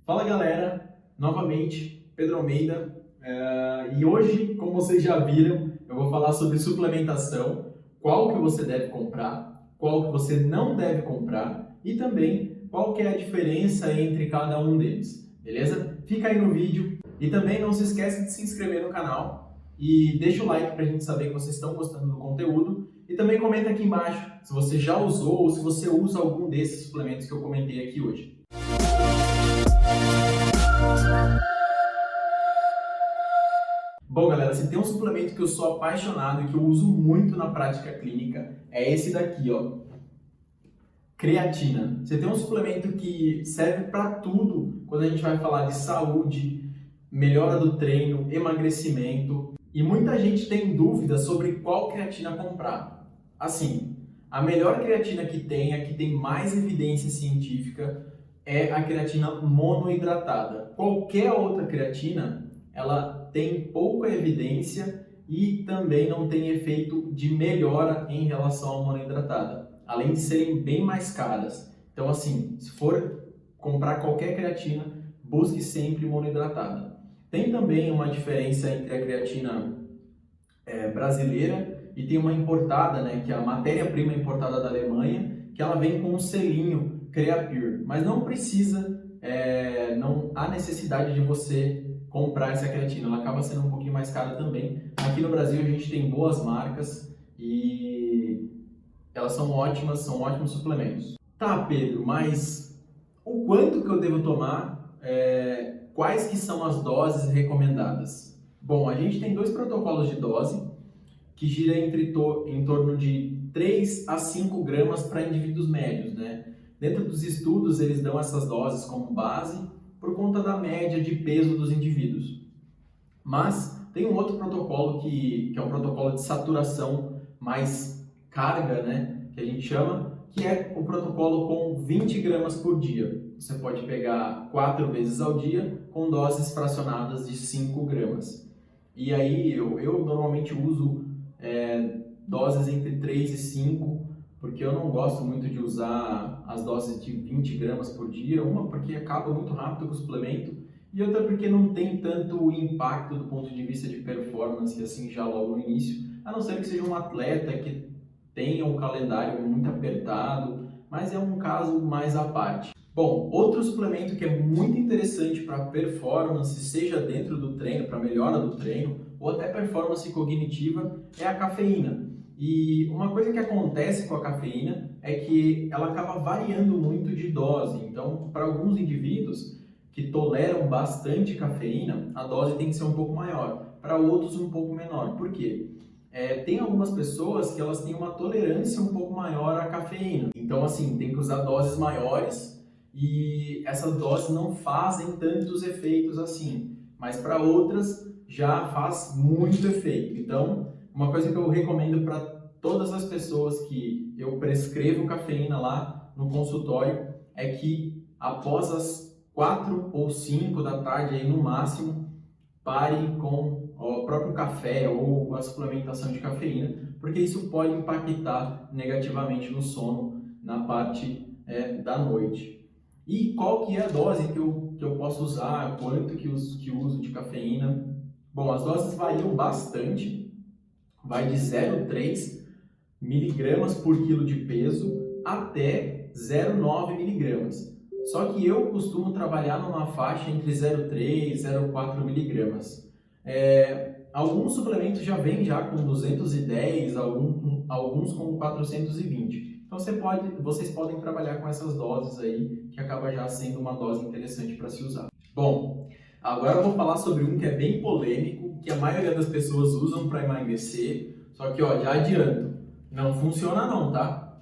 Fala galera, novamente Pedro Almeida, e hoje, como vocês já viram, eu vou falar sobre suplementação, qual que você deve comprar, qual que você não deve comprar e também qual que é a diferença entre cada um deles, beleza? Fica aí no vídeo e também não se esqueça de se inscrever no canal e deixa o like pra gente saber que vocês estão gostando do conteúdo e também comenta aqui embaixo se você já usou ou se você usa algum desses suplementos que eu comentei aqui hoje. Bom, galera, se tem um suplemento que eu sou apaixonado e que eu uso muito na prática clínica, é esse daqui, ó. Creatina. Você tem um suplemento que serve para tudo quando a gente vai falar de saúde, melhora do treino, emagrecimento. E muita gente tem dúvidas sobre qual creatina comprar. Assim, a melhor creatina que tem, a que tem mais evidência científica, é a creatina monoidratada. Qualquer outra creatina, ela tem pouca evidência e também não tem efeito de melhora em relação à monoidratada, além de serem bem mais caras. Então, assim, se for comprar qualquer creatina, busque sempre monoidratada. Tem também uma diferença entre a creatina brasileira e tem uma importada, né, que é a matéria-prima importada da Alemanha, que ela vem com um selinho Creapure, mas não precisa, não há necessidade de você comprar essa creatina, ela acaba sendo um pouquinho mais cara também. Aqui no Brasil a gente tem boas marcas e elas são ótimos suplementos. Tá, Pedro, mas o quanto que eu devo tomar? Quais que são as doses recomendadas? Bom, a gente tem dois protocolos de dose que gira em torno de 3 a 5 gramas para indivíduos médios, né? Dentro dos estudos, eles dão essas doses como base por conta da média de peso dos indivíduos. Mas tem um outro protocolo que é um protocolo de saturação mais carga, né? Que a gente chama, que é o protocolo com 20 gramas por dia. Você pode pegar 4 vezes ao dia com doses fracionadas de 5 gramas. E aí eu normalmente uso doses entre 3 e 5, porque eu não gosto muito de usar as doses de 20 gramas por dia, uma porque acaba muito rápido com o suplemento, e outra porque não tem tanto impacto do ponto de vista de performance, assim, já logo no início, a não ser que seja um atleta que tenha um calendário muito apertado, mas é um caso mais à parte. Bom, outro suplemento que é muito interessante para performance, seja dentro do treino, para melhora do treino, ou até performance cognitiva, é a cafeína. E uma coisa que acontece com a cafeína é que ela acaba variando muito de dose. Então, para alguns indivíduos que toleram bastante cafeína, a dose tem que ser um pouco maior. Para outros, um pouco menor. Por quê? Tem algumas pessoas que elas têm uma tolerância um pouco maior à cafeína. Então, assim, tem que usar doses maiores e essas doses não fazem tantos efeitos assim. Mas para outras, já faz muito efeito. Então, uma coisa que eu recomendo para todas as pessoas que eu prescrevo cafeína lá no consultório é que após as 4 ou 5 da tarde, aí no máximo, pare com o próprio café ou a suplementação de cafeína, porque isso pode impactar negativamente no sono na parte da noite. E qual que é a dose que eu posso usar, quanto que uso de cafeína? Bom, as doses variam bastante, vai de 0,3 miligramas por quilo de peso até 0,9 miligramas. Só que eu costumo trabalhar numa faixa entre 0,3 e 0,4 miligramas. Alguns suplementos já vêm já com 210, alguns com 420. Então vocês podem trabalhar com essas doses aí, que acaba já sendo uma dose interessante para se usar. Bom, agora eu vou falar sobre um que é bem polêmico, que a maioria das pessoas usam para emagrecer, só que ó, já adianto, não funciona não, tá?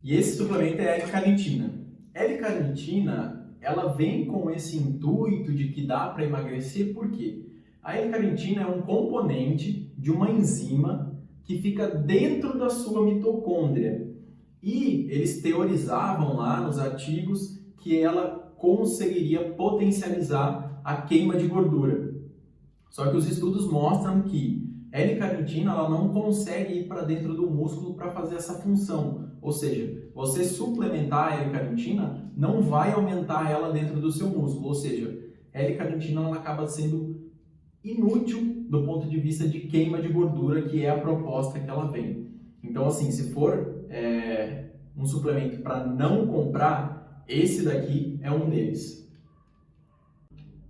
E esse suplemento é a L-carnitina. L-carnitina, ela vem com esse intuito de que dá para emagrecer, por quê? A L-carnitina é um componente de uma enzima que fica dentro da sua mitocôndria. E eles teorizavam lá nos artigos que ela conseguiria potencializar a queima de gordura. Só que os estudos mostram que L-carnitina ela não consegue ir para dentro do músculo para fazer essa função, Ou seja, você suplementar a L-carnitina não vai aumentar ela dentro do seu músculo, ou seja, a L-carnitina ela acaba sendo inútil do ponto de vista de queima de gordura, que é a proposta que ela vem. Então, assim, se for um suplemento para não comprar, esse daqui é um deles.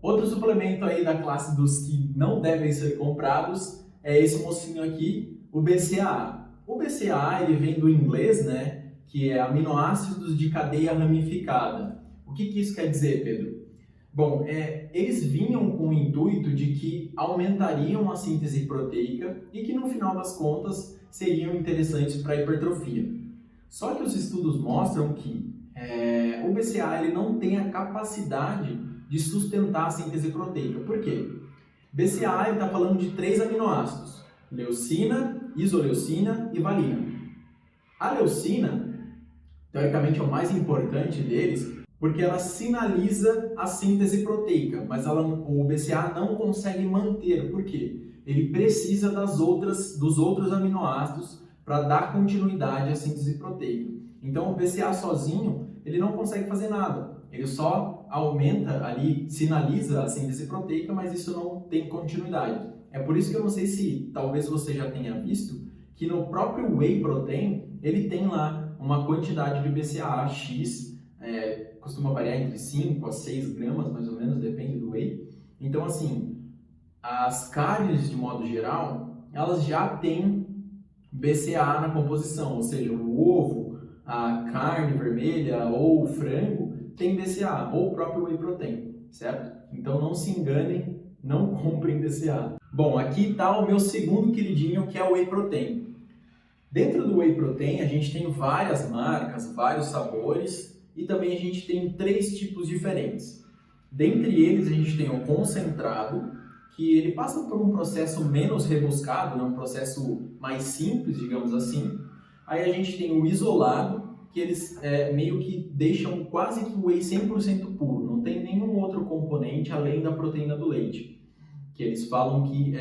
Outro suplemento aí da classe dos que não devem ser comprados é esse mocinho aqui, o BCAA. O BCAA ele vem do inglês, né, que é aminoácidos de cadeia ramificada. O que isso quer dizer, Pedro? Bom, eles vinham com o intuito de que aumentariam a síntese proteica e que no final das contas seriam interessantes para a hipertrofia. Só que os estudos mostram que o BCAA ele não tem a capacidade de sustentar a síntese proteica. Por quê? BCAA está falando de 3 aminoácidos: leucina, isoleucina e valina. A leucina, teoricamente, é o mais importante deles, porque ela sinaliza a síntese proteica, mas o BCAA não consegue manter. Por quê? Ele precisa dos outros aminoácidos para dar continuidade à síntese proteica. Então, o BCAA sozinho, ele não consegue fazer nada. Ele só aumenta ali, sinaliza a síntese proteica, mas isso não tem continuidade. É por isso que eu não sei se talvez você já tenha visto que no próprio Whey Protein, ele tem lá uma quantidade de BCAA X, costuma variar entre 5 a 6 gramas, mais ou menos, depende do whey. Então, assim, as carnes, de modo geral, elas já têm BCAA na composição, ou seja, o ovo, a carne vermelha ou o frango tem BCAA, ou o próprio Whey Protein, certo? Então, não se enganem, não comprem BCAA. Bom, aqui está o meu segundo queridinho, que é o Whey Protein. Dentro do Whey Protein, a gente tem várias marcas, vários sabores, e também a gente tem 3 tipos diferentes. Dentre eles, a gente tem o concentrado, que ele passa por um processo menos rebuscado, né? Um processo mais simples, digamos assim. Aí a gente tem o isolado, que eles meio que deixam quase que o whey 100% puro, não tem nenhum outro componente além da proteína do leite, que eles falam que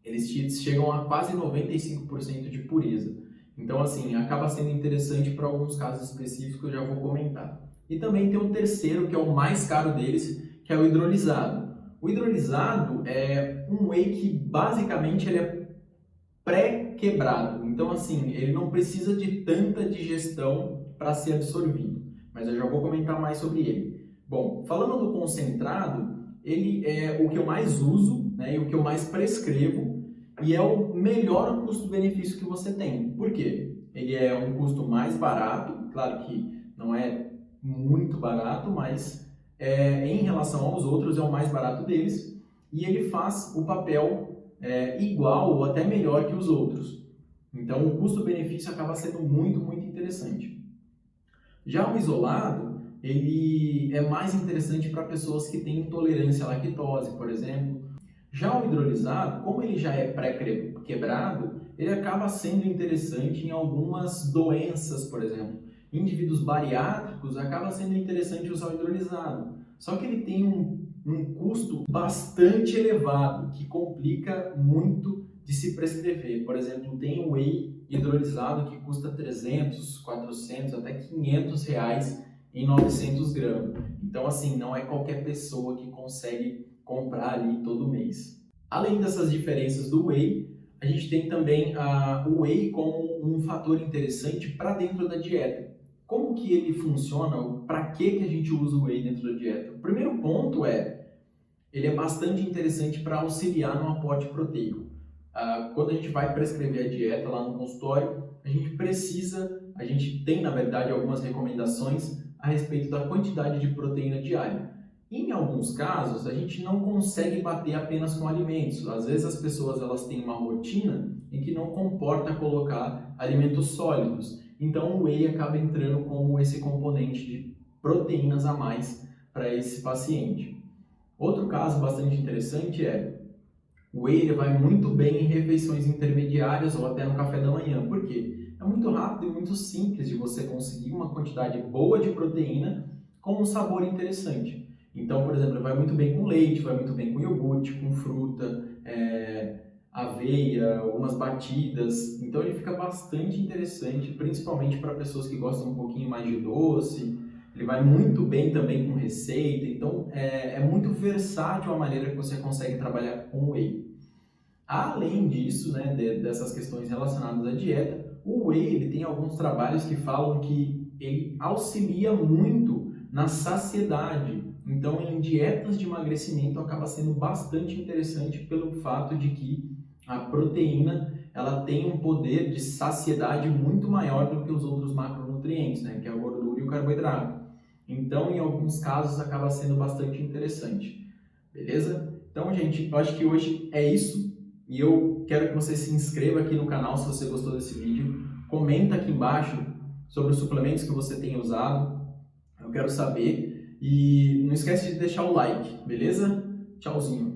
eles chegam a quase 95% de pureza. Então, assim, acaba sendo interessante para alguns casos específicos que eu já vou comentar. E também tem o terceiro, que é o mais caro deles, que é o hidrolisado. O hidrolisado é um whey que, basicamente, ele é pré-quebrado. Então, assim, ele não precisa de tanta digestão para ser absorvido. Mas eu já vou comentar mais sobre ele. Bom, falando do concentrado, ele é o que eu mais uso, né, e o que eu mais prescrevo, e é o melhor custo-benefício que você tem. Por quê? Ele é um custo mais barato, claro que não é muito barato, mas em relação aos outros é o mais barato deles, e ele faz o papel igual ou até melhor que os outros. Então o custo-benefício acaba sendo muito, muito interessante. Já o isolado, ele é mais interessante para pessoas que têm intolerância à lactose, por exemplo. Já o hidrolisado, como ele já é pré-quebrado, ele acaba sendo interessante em algumas doenças, por exemplo. Em indivíduos bariátricos, acaba sendo interessante usar o hidrolisado. Só que ele tem um custo bastante elevado, que complica muito de se prescrever. Por exemplo, tem o whey hidrolisado que custa 300, 400, até 500 reais em 900 gramas. Então, assim, não é qualquer pessoa que consegue comprar ali todo mês. Além dessas diferenças do whey, a gente tem também o whey como um fator interessante para dentro da dieta. Como que ele funciona? Para que a gente usa o whey dentro da dieta? O primeiro ponto ele é bastante interessante para auxiliar no aporte proteico. Quando a gente vai prescrever a dieta lá no consultório, a gente tem na verdade algumas recomendações a respeito da quantidade de proteína diária. Em alguns casos, a gente não consegue bater apenas com alimentos. Às vezes as pessoas elas têm uma rotina em que não comporta colocar alimentos sólidos. Então o whey acaba entrando como esse componente de proteínas a mais para esse paciente. Outro caso bastante interessante o whey ele vai muito bem em refeições intermediárias ou até no café da manhã. Por quê? É muito rápido e muito simples de você conseguir uma quantidade boa de proteína com um sabor interessante. Então, por exemplo, vai muito bem com leite, vai muito bem com iogurte, com fruta, aveia, algumas batidas. Então ele fica bastante interessante, principalmente para pessoas que gostam um pouquinho mais de doce. Ele vai muito bem também com receita, então é muito versátil a maneira que você consegue trabalhar com whey. Além disso, né, dessas questões relacionadas à dieta, o whey ele tem alguns trabalhos que falam que ele auxilia muito na saciedade. Então, em dietas de emagrecimento, acaba sendo bastante interessante pelo fato de que a proteína ela tem um poder de saciedade muito maior do que os outros macronutrientes, né, que é a gordura e o carboidrato. Então, em alguns casos, acaba sendo bastante interessante. Beleza? Então, gente, eu acho que hoje é isso. E eu quero que você se inscreva aqui no canal se você gostou desse vídeo. Comenta aqui embaixo sobre os suplementos que você tem usado. Eu quero saber. E não esquece de deixar o like, beleza? Tchauzinho.